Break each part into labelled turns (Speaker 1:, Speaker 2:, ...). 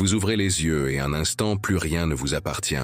Speaker 1: Vous ouvrez les yeux et un instant, plus rien ne vous appartient.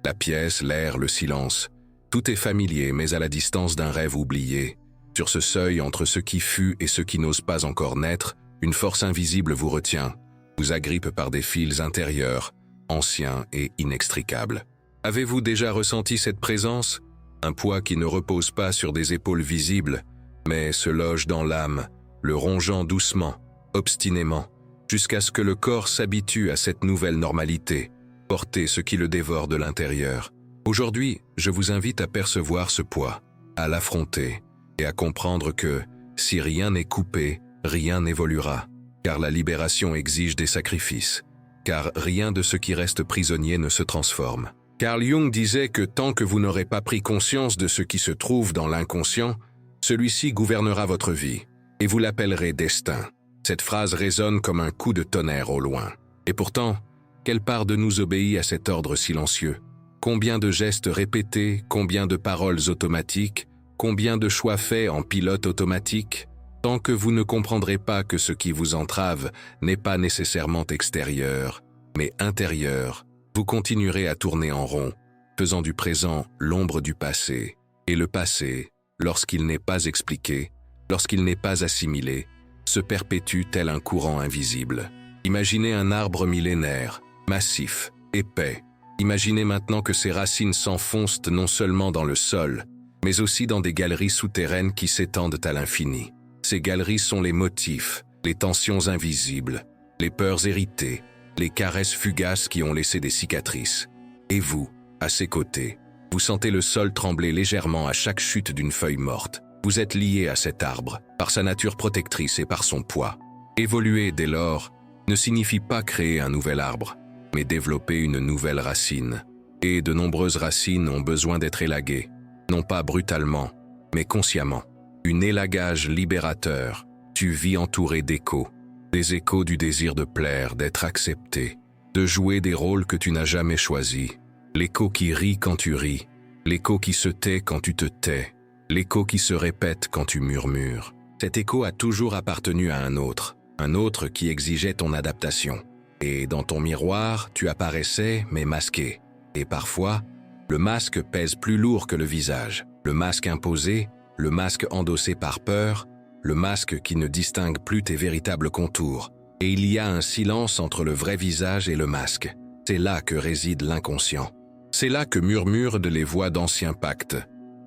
Speaker 1: La pièce, l'air, le silence. Tout est familier, mais à la distance d'un rêve oublié. Sur ce seuil entre ce qui fut et ce qui n'ose pas encore naître, une force invisible vous retient, vous agrippe par des fils intérieurs, anciens et inextricables. Avez-vous déjà ressenti cette présence? Un poids qui ne repose pas sur des épaules visibles, mais se loge dans l'âme, le rongeant doucement, obstinément, jusqu'à ce que le corps s'habitue à cette nouvelle normalité, porter ce qui le dévore de l'intérieur. Aujourd'hui, je vous invite à percevoir ce poids, à l'affronter et à comprendre que, si rien n'est coupé, rien n'évoluera, car la libération exige des sacrifices, car rien de ce qui reste prisonnier ne se transforme. Carl Jung disait que tant que vous n'aurez pas pris conscience de ce qui se trouve dans l'inconscient, celui-ci gouvernera votre vie, et vous l'appellerez destin. Cette phrase résonne comme un coup de tonnerre au loin. Et pourtant, quelle part de nous obéit à cet ordre silencieux? Combien de gestes répétés, combien de paroles automatiques, combien de choix faits en pilote automatique? Tant que vous ne comprendrez pas que ce qui vous entrave n'est pas nécessairement extérieur, mais intérieur, vous continuerez à tourner en rond, faisant du présent l'ombre du passé. Et le passé, lorsqu'il n'est pas expliqué, lorsqu'il n'est pas assimilé, se perpétue tel un courant invisible. Imaginez un arbre millénaire, massif, épais. Imaginez maintenant que ses racines s'enfoncent non seulement dans le sol, mais aussi dans des galeries souterraines qui s'étendent à l'infini. Ces galeries sont les motifs, les tensions invisibles, les peurs héritées, les caresses fugaces qui ont laissé des cicatrices. Et vous, à ses côtés, vous sentez le sol trembler légèrement à chaque chute d'une feuille morte. Vous êtes lié à cet arbre, par sa nature protectrice et par son poids. Évoluer, dès lors, ne signifie pas créer un nouvel arbre, mais développer une nouvelle racine. Et de nombreuses racines ont besoin d'être élaguées, non pas brutalement, mais consciemment. Un élagage libérateur. Tu vis entouré d'échos, des échos du désir de plaire, d'être accepté, de jouer des rôles que tu n'as jamais choisis. L'écho qui rit quand tu ris, l'écho qui se tait quand tu te tais, l'écho qui se répète quand tu murmures. Cet écho a toujours appartenu à un autre qui exigeait ton adaptation. Et dans ton miroir, tu apparaissais, mais masqué. Et parfois, le masque pèse plus lourd que le visage. Le masque imposé, le masque endossé par peur, le masque qui ne distingue plus tes véritables contours. Et il y a un silence entre le vrai visage et le masque. C'est là que réside l'inconscient. C'est là que murmurent les voix d'anciens pactes.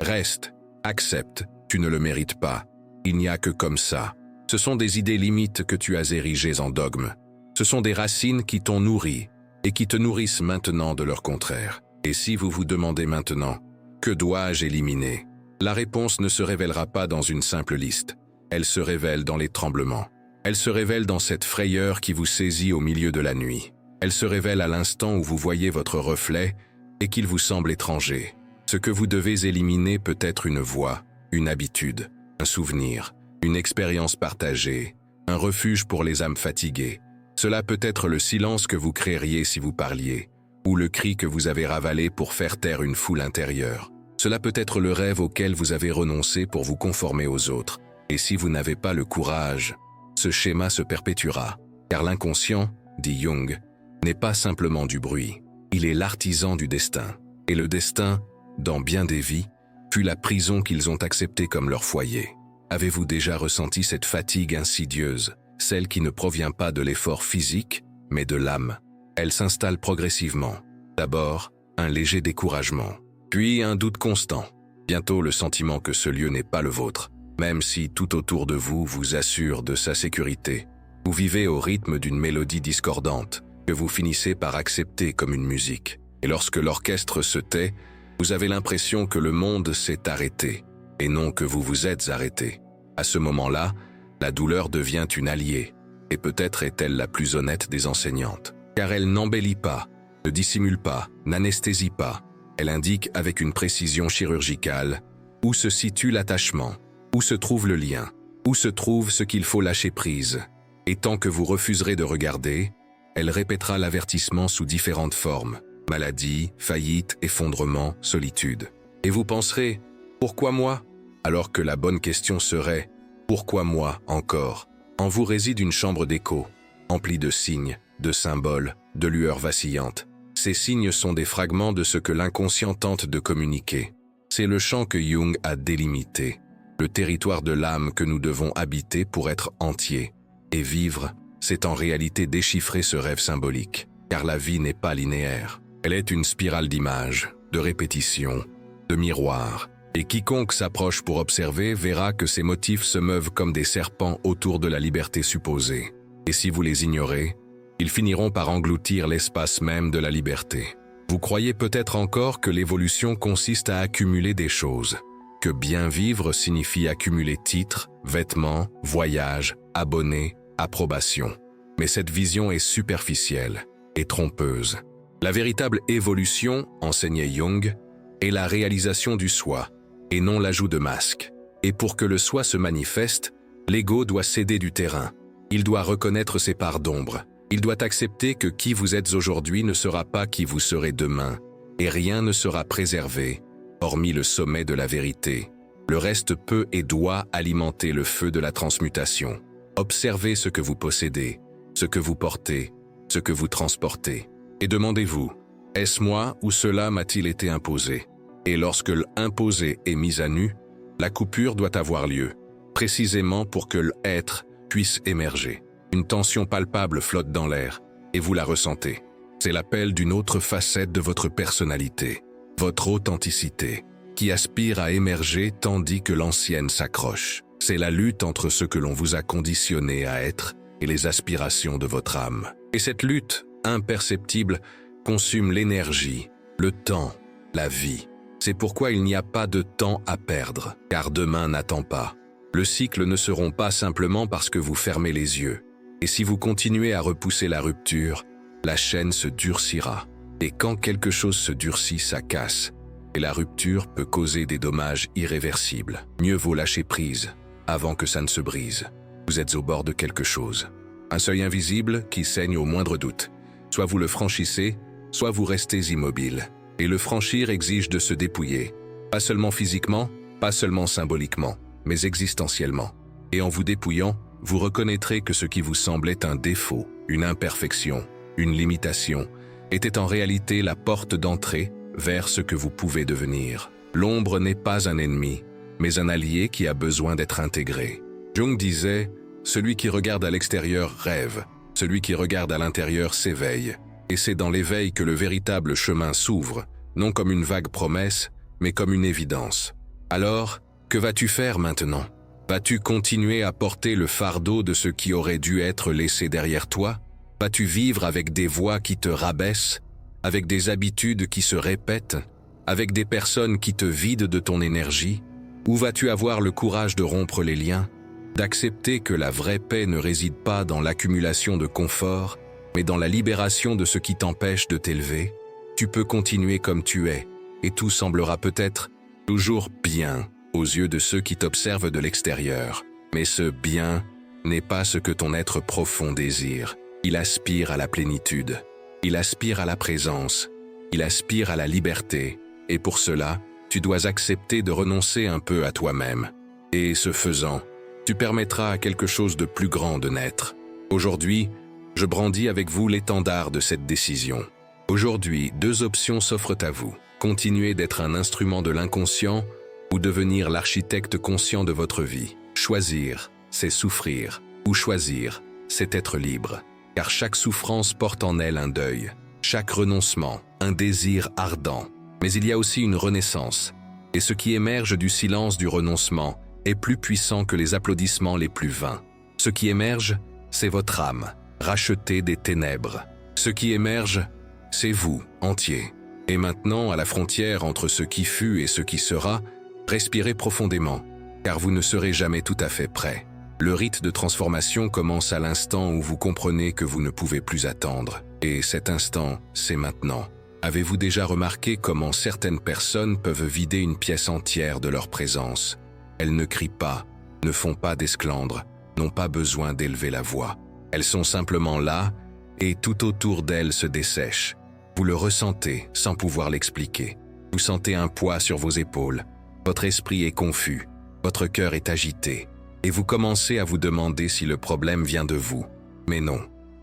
Speaker 1: Reste, accepte, tu ne le mérites pas. Il n'y a que comme ça. Ce sont des idées limites que tu as érigées en dogmes. Ce sont des racines qui t'ont nourri et qui te nourrissent maintenant de leur contraire. Et si vous vous demandez maintenant, que dois-je éliminer? La réponse ne se révélera pas dans une simple liste. Elle se révèle dans les tremblements. Elle se révèle dans cette frayeur qui vous saisit au milieu de la nuit. Elle se révèle à l'instant où vous voyez votre reflet et qu'il vous semble étranger. Ce que vous devez éliminer peut être une voix, une habitude, un souvenir, une expérience partagée, un refuge pour les âmes fatiguées. Cela peut être le silence que vous créeriez si vous parliez, ou le cri que vous avez ravalé pour faire taire une foule intérieure. Cela peut être le rêve auquel vous avez renoncé pour vous conformer aux autres. Et si vous n'avez pas le courage, ce schéma se perpétuera. Car l'inconscient, dit Jung, n'est pas simplement du bruit. Il est l'artisan du destin. Et le destin, dans bien des vies, fut la prison qu'ils ont acceptée comme leur foyer. Avez-vous déjà ressenti cette fatigue insidieuse, celle qui ne provient pas de l'effort physique, mais de l'âme? Elle s'installe progressivement. D'abord, un léger découragement. Puis un doute constant. Bientôt le sentiment que ce lieu n'est pas le vôtre, même si tout autour de vous vous assure de sa sécurité. Vous vivez au rythme d'une mélodie discordante, que vous finissez par accepter comme une musique. Et lorsque l'orchestre se tait, vous avez l'impression que le monde s'est arrêté, et non que vous vous êtes arrêté. À ce moment-là, la douleur devient une alliée, et peut-être est-elle la plus honnête des enseignantes. Car elle n'embellit pas, ne dissimule pas, n'anesthésie pas. Elle indique avec une précision chirurgicale où se situe l'attachement, où se trouve le lien, où se trouve ce qu'il faut lâcher prise. Et tant que vous refuserez de regarder, elle répétera l'avertissement sous différentes formes. Maladie, faillite, effondrement, solitude. Et vous penserez, pourquoi moi? Alors que la bonne question serait, pourquoi moi encore? En vous réside une chambre d'écho, emplie de signes, de symboles, de lueurs vacillantes. Ces signes sont des fragments de ce que l'inconscient tente de communiquer. C'est le champ que Jung a délimité, le territoire de l'âme que nous devons habiter pour être entiers. Et vivre, c'est en réalité déchiffrer ce rêve symbolique, car la vie n'est pas linéaire. Elle est une spirale d'images, de répétitions, de miroirs, et quiconque s'approche pour observer verra que ces motifs se meuvent comme des serpents autour de la liberté supposée. Et si vous les ignorez, ils finiront par engloutir l'espace même de la liberté. Vous croyez peut-être encore que l'évolution consiste à accumuler des choses, que bien vivre signifie accumuler titres, vêtements, voyages, abonnés, approbation. Mais cette vision est superficielle et trompeuse. La véritable évolution, enseignait Jung, est la réalisation du soi, et non l'ajout de masques. Et pour que le soi se manifeste, l'ego doit céder du terrain. Il doit reconnaître ses parts d'ombre. Il doit accepter que qui vous êtes aujourd'hui ne sera pas qui vous serez demain, et rien ne sera préservé, hormis le sommet de la vérité. Le reste peut et doit alimenter le feu de la transmutation. Observez ce que vous possédez, ce que vous portez, ce que vous transportez. Et demandez-vous, est-ce moi ou cela m'a-t-il été imposé? Et lorsque l'imposé est mis à nu, la coupure doit avoir lieu, précisément pour que l'être puisse émerger. Une tension palpable flotte dans l'air, et vous la ressentez. C'est l'appel d'une autre facette de votre personnalité, votre authenticité, qui aspire à émerger tandis que l'ancienne s'accroche. C'est la lutte entre ce que l'on vous a conditionné à être et les aspirations de votre âme. Et cette lutte, imperceptible, consume l'énergie, le temps, la vie. C'est pourquoi il n'y a pas de temps à perdre, car demain n'attend pas. Le cycle ne seront pas simplement parce que vous fermez les yeux. Et si vous continuez à repousser la rupture, la chaîne se durcira. Et quand quelque chose se durcit, ça casse. Et la rupture peut causer des dommages irréversibles. Mieux vaut lâcher prise avant que ça ne se brise. Vous êtes au bord de quelque chose. Un seuil invisible qui saigne au moindre doute. Soit vous le franchissez, soit vous restez immobile. Et le franchir exige de se dépouiller. Pas seulement physiquement, pas seulement symboliquement, mais existentiellement. Et en vous dépouillant, vous reconnaîtrez que ce qui vous semblait un défaut, une imperfection, une limitation, était en réalité la porte d'entrée vers ce que vous pouvez devenir. L'ombre n'est pas un ennemi, mais un allié qui a besoin d'être intégré. Jung disait, « Celui qui regarde à l'extérieur rêve, celui qui regarde à l'intérieur s'éveille. » Et c'est dans l'éveil que le véritable chemin s'ouvre, non comme une vague promesse, mais comme une évidence. Alors, que vas-tu faire maintenant? Vas-tu continuer à porter le fardeau de ce qui aurait dû être laissé derrière toi? Vas-tu vivre avec des voix qui te rabaissent, avec des habitudes qui se répètent, avec des personnes qui te vident de ton énergie? Ou vas-tu avoir le courage de rompre les liens, d'accepter que la vraie paix ne réside pas dans l'accumulation de confort, mais dans la libération de ce qui t'empêche de t'élever? Tu peux continuer comme tu es, et tout semblera peut-être toujours bien aux yeux de ceux qui t'observent de l'extérieur. Mais ce bien n'est pas ce que ton être profond désire. Il aspire à la plénitude, il aspire à la présence, il aspire à la liberté, et pour cela, tu dois accepter de renoncer un peu à toi-même. Et ce faisant, tu permettras à quelque chose de plus grand de naître. Aujourd'hui, je brandis avec vous l'étendard de cette décision. Aujourd'hui, 2 options s'offrent à vous. Continuer d'être un instrument de l'inconscient ou devenir l'architecte conscient de votre vie. Choisir, c'est souffrir. Ou choisir, c'est être libre. Car chaque souffrance porte en elle un deuil. Chaque renoncement, un désir ardent. Mais il y a aussi une renaissance. Et ce qui émerge du silence du renoncement est plus puissant que les applaudissements les plus vains. Ce qui émerge, c'est votre âme, rachetée des ténèbres. Ce qui émerge, c'est vous, entier. Et maintenant, à la frontière entre ce qui fut et ce qui sera, respirez profondément, car vous ne serez jamais tout à fait prêt. Le rite de transformation commence à l'instant où vous comprenez que vous ne pouvez plus attendre. Et cet instant, c'est maintenant. Avez-vous déjà remarqué comment certaines personnes peuvent vider une pièce entière de leur présence? Elles ne crient pas, ne font pas d'esclandre, n'ont pas besoin d'élever la voix. Elles sont simplement là, et tout autour d'elles se dessèche. Vous le ressentez sans pouvoir l'expliquer. Vous sentez un poids sur vos épaules. Votre esprit est confus, votre cœur est agité, et vous commencez à vous demander si le problème vient de vous. Mais non,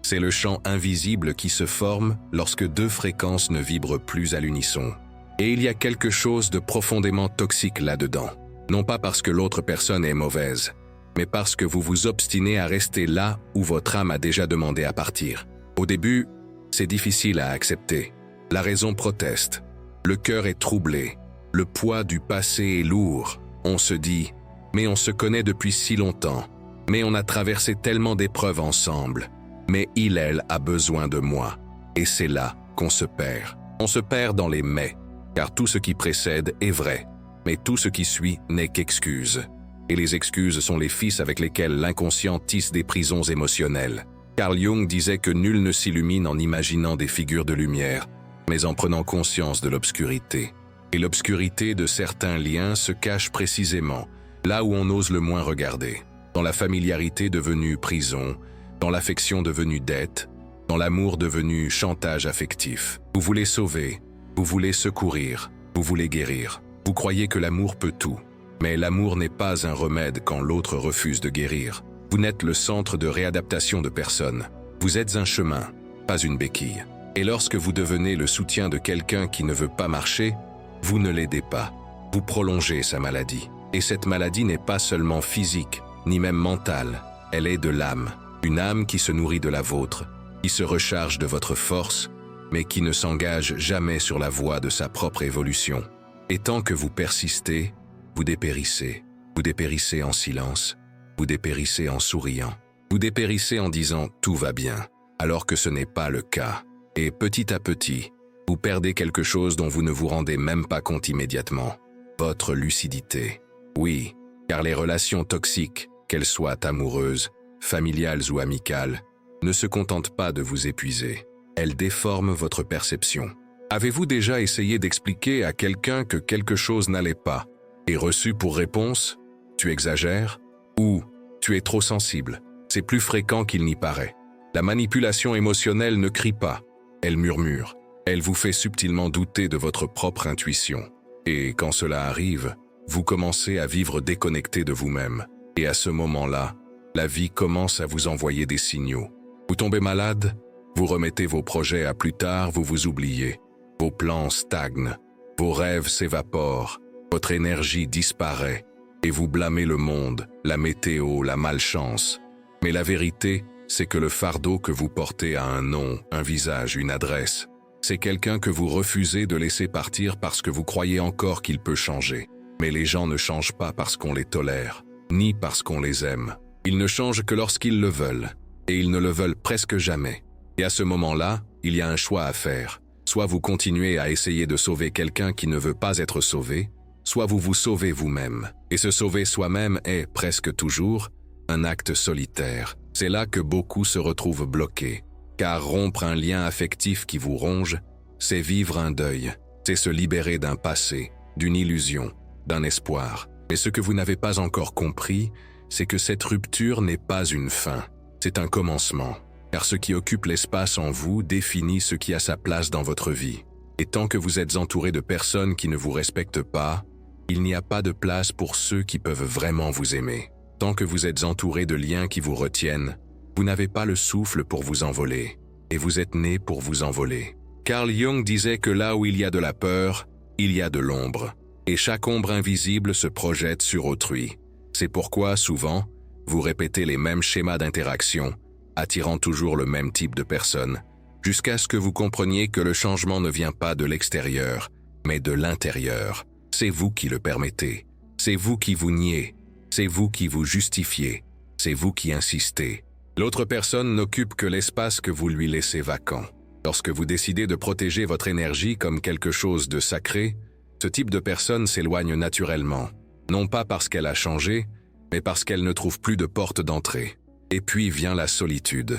Speaker 1: C'est le champ invisible qui se forme lorsque deux fréquences ne vibrent plus à l'unisson. Et il y a quelque chose de profondément toxique là-dedans. Non pas parce que l'autre personne est mauvaise, mais parce que vous vous obstinez à rester là où votre âme a déjà demandé à partir. Au début, c'est difficile à accepter. La raison proteste. Le cœur est troublé. Le poids du passé est lourd. On se dit, mais on se connaît depuis si longtemps. Mais on a traversé tellement d'épreuves ensemble. Mais elle a besoin de moi. Et c'est là qu'on se perd. On se perd dans les mais, car tout ce qui précède est vrai. Mais tout ce qui suit n'est qu'excuse. Et les excuses sont les fils avec lesquels l'inconscient tisse des prisons émotionnelles. Carl Jung disait que nul ne s'illumine en imaginant des figures de lumière, mais en prenant conscience de l'obscurité. Et l'obscurité de certains liens se cache précisément là où on ose le moins regarder, dans la familiarité devenue prison, dans l'affection devenue dette, dans l'amour devenu chantage affectif. Vous voulez sauver, vous voulez secourir, vous voulez guérir. Vous croyez que l'amour peut tout, mais l'amour n'est pas un remède quand l'autre refuse de guérir. Vous n'êtes le centre de réadaptation de personne. Vous êtes un chemin, pas une béquille. Et lorsque vous devenez le soutien de quelqu'un qui ne veut pas marcher, vous ne l'aidez pas. Vous prolongez sa maladie. Et cette maladie n'est pas seulement physique, ni même mentale. Elle est de l'âme. Une âme qui se nourrit de la vôtre, qui se recharge de votre force, mais qui ne s'engage jamais sur la voie de sa propre évolution. Et tant que vous persistez, vous dépérissez. Vous dépérissez en silence. Vous dépérissez en souriant. Vous dépérissez en disant « tout va bien », alors que ce n'est pas le cas. Et petit à petit, vous perdez quelque chose dont vous ne vous rendez même pas compte immédiatement. Votre lucidité. Oui, car les relations toxiques, qu'elles soient amoureuses, familiales ou amicales, ne se contentent pas de vous épuiser. Elles déforment votre perception. Avez-vous déjà essayé d'expliquer à quelqu'un que quelque chose n'allait pas et reçu pour réponse « tu exagères » ou « tu es trop sensible ». C'est plus fréquent qu'il n'y paraît. La manipulation émotionnelle ne crie pas, elle murmure. Elle vous fait subtilement douter de votre propre intuition. Et quand cela arrive, vous commencez à vivre déconnecté de vous-même. Et à ce moment-là, la vie commence à vous envoyer des signaux. Vous tombez malade, vous remettez vos projets à plus tard, vous vous oubliez. Vos plans stagnent, vos rêves s'évaporent, votre énergie disparaît, et vous blâmez le monde, la météo, la malchance. Mais la vérité, c'est que le fardeau que vous portez a un nom, un visage, une adresse. C'est quelqu'un que vous refusez de laisser partir parce que vous croyez encore qu'il peut changer. Mais les gens ne changent pas parce qu'on les tolère, ni parce qu'on les aime. Ils ne changent que lorsqu'ils le veulent, et ils ne le veulent presque jamais. Et à ce moment-là, il y a un choix à faire. Soit vous continuez à essayer de sauver quelqu'un qui ne veut pas être sauvé, soit vous vous sauvez vous-même. Et se sauver soi-même est, presque toujours, un acte solitaire. C'est là que beaucoup se retrouvent bloqués. Car rompre un lien affectif qui vous ronge, c'est vivre un deuil. C'est se libérer d'un passé, d'une illusion, d'un espoir. Mais ce que vous n'avez pas encore compris, c'est que cette rupture n'est pas une fin. C'est un commencement. Car ce qui occupe l'espace en vous définit ce qui a sa place dans votre vie. Et tant que vous êtes entouré de personnes qui ne vous respectent pas, il n'y a pas de place pour ceux qui peuvent vraiment vous aimer. Tant que vous êtes entouré de liens qui vous retiennent, vous n'avez pas le souffle pour vous envoler. Et vous êtes né pour vous envoler. Carl Jung disait que là où il y a de la peur, il y a de l'ombre. Et chaque ombre invisible se projette sur autrui. C'est pourquoi, souvent, vous répétez les mêmes schémas d'interaction, attirant toujours le même type de personnes, jusqu'à ce que vous compreniez que le changement ne vient pas de l'extérieur, mais de l'intérieur. C'est vous qui le permettez. C'est vous qui vous niez. C'est vous qui vous justifiez. C'est vous qui insistez. L'autre personne n'occupe que l'espace que vous lui laissez vacant. Lorsque vous décidez de protéger votre énergie comme quelque chose de sacré, ce type de personne s'éloigne naturellement. Non pas parce qu'elle a changé, mais parce qu'elle ne trouve plus de porte d'entrée. Et puis vient la solitude.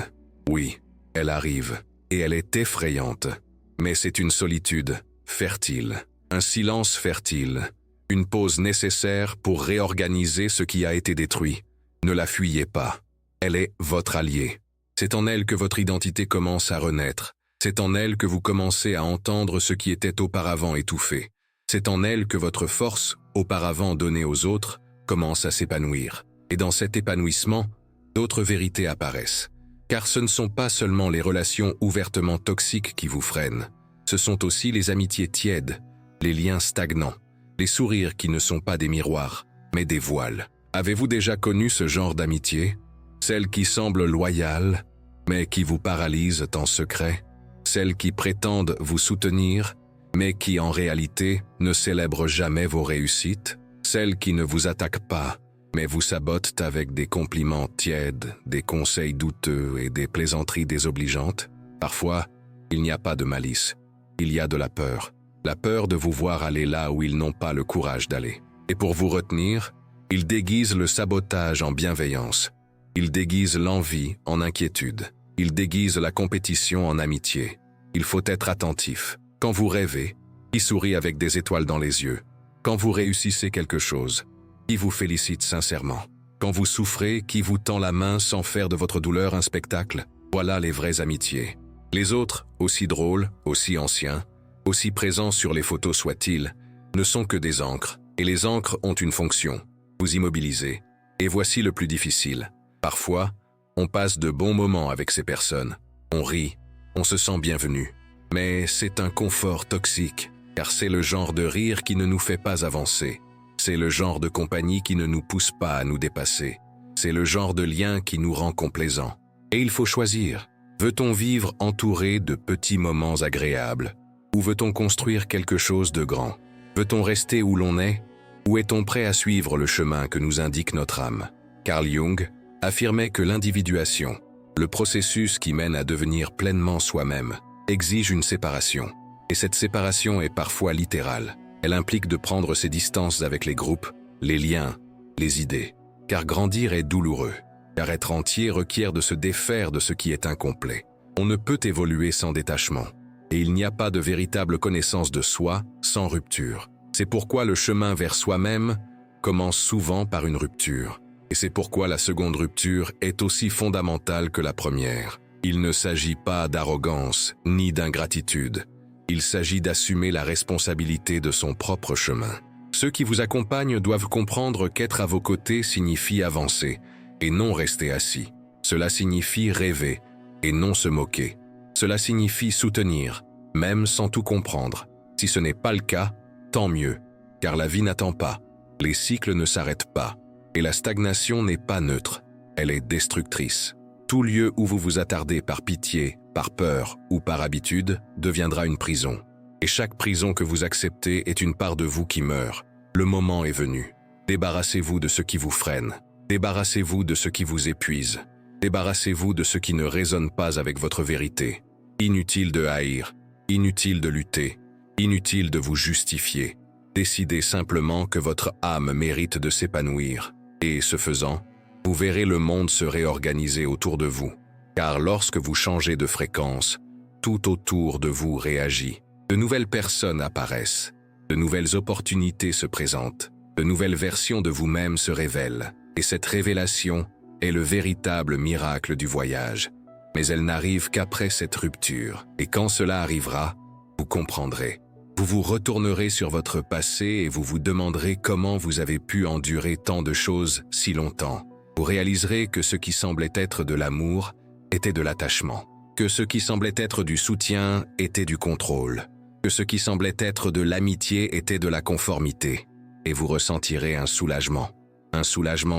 Speaker 1: Oui, elle arrive, et elle est effrayante. Mais c'est une solitude fertile, un silence fertile, une pause nécessaire pour réorganiser ce qui a été détruit. Ne la fuyez pas. Elle est votre allié. C'est en elle que votre identité commence à renaître. C'est en elle que vous commencez à entendre ce qui était auparavant étouffé. C'est en elle que votre force, auparavant donnée aux autres, commence à s'épanouir. Et dans cet épanouissement, d'autres vérités apparaissent. Car ce ne sont pas seulement les relations ouvertement toxiques qui vous freinent, ce sont aussi les amitiés tièdes, les liens stagnants, les sourires qui ne sont pas des miroirs, mais des voiles. Avez-vous déjà connu ce genre d'amitié? Celles qui semblent loyales, mais qui vous paralysent en secret? Celles qui prétendent vous soutenir, mais qui en réalité ne célèbrent jamais vos réussites? Celles qui ne vous attaquent pas, mais vous sabotent avec des compliments tièdes, des conseils douteux et des plaisanteries désobligeantes? Parfois, il n'y a pas de malice, il y a de la peur de vous voir aller là où ils n'ont pas le courage d'aller. Et pour vous retenir, ils déguisent le sabotage en bienveillance, ils déguisent l'envie en inquiétude, ils déguisent la compétition en amitié. Il faut être attentif. Quand vous rêvez, qui sourit avec des étoiles dans les yeux? Quand vous réussissez quelque chose, qui vous félicite sincèrement? Quand vous souffrez, qui vous tend la main sans faire de votre douleur un spectacle? Voilà les vraies amitiés. Les autres, aussi drôles, aussi anciens, aussi présents sur les photos soient-ils, ne sont que des encres, et les encres ont une fonction, vous immobiliser. Et voici le plus difficile. Parfois, on passe de bons moments avec ces personnes. On rit, on se sent bienvenu. Mais c'est un confort toxique, car c'est le genre de rire qui ne nous fait pas avancer. C'est le genre de compagnie qui ne nous pousse pas à nous dépasser. C'est le genre de lien qui nous rend complaisants. Et il faut choisir. Veut-on vivre entouré de petits moments agréables? Ou veut-on construire quelque chose de grand? Veut-on rester où l'on est? Ou est-on prêt à suivre le chemin que nous indique notre âme? Carl Jung affirmait que l'individuation, le processus qui mène à devenir pleinement soi-même, exige une séparation. Et cette séparation est parfois littérale. Elle implique de prendre ses distances avec les groupes, les liens, les idées. Car grandir est douloureux. Car être entier requiert de se défaire de ce qui est incomplet. On ne peut évoluer sans détachement. Et il n'y a pas de véritable connaissance de soi sans rupture. C'est pourquoi le chemin vers soi-même commence souvent par une rupture. Et c'est pourquoi la seconde rupture est aussi fondamentale que la première. Il ne s'agit pas d'arrogance ni d'ingratitude. Il s'agit d'assumer la responsabilité de son propre chemin. Ceux qui vous accompagnent doivent comprendre qu'être à vos côtés signifie avancer et non rester assis. Cela signifie rêver et non se moquer. Cela signifie soutenir, même sans tout comprendre. Si ce n'est pas le cas, tant mieux, car la vie n'attend pas. Les cycles ne s'arrêtent pas. Et la stagnation n'est pas neutre, elle est destructrice. Tout lieu où vous vous attardez par pitié, par peur ou par habitude deviendra une prison. Et chaque prison que vous acceptez est une part de vous qui meurt. Le moment est venu. Débarrassez-vous de ce qui vous freine. Débarrassez-vous de ce qui vous épuise. Débarrassez-vous de ce qui ne résonne pas avec votre vérité. Inutile de haïr, inutile de lutter, inutile de vous justifier. Décidez simplement que votre âme mérite de s'épanouir. Et ce faisant, vous verrez le monde se réorganiser autour de vous. Car lorsque vous changez de fréquence, tout autour de vous réagit. De nouvelles personnes apparaissent, de nouvelles opportunités se présentent, de nouvelles versions de vous-même se révèlent. Et cette révélation est le véritable miracle du voyage. Mais elle n'arrive qu'après cette rupture. Et quand cela arrivera, vous comprendrez. Vous vous retournerez sur votre passé et vous vous demanderez comment vous avez pu endurer tant de choses si longtemps. Vous réaliserez que ce qui semblait être de l'amour était de l'attachement, que ce qui semblait être du soutien était du contrôle, que ce qui semblait être de l'amitié était de la conformité. Et vous ressentirez un soulagement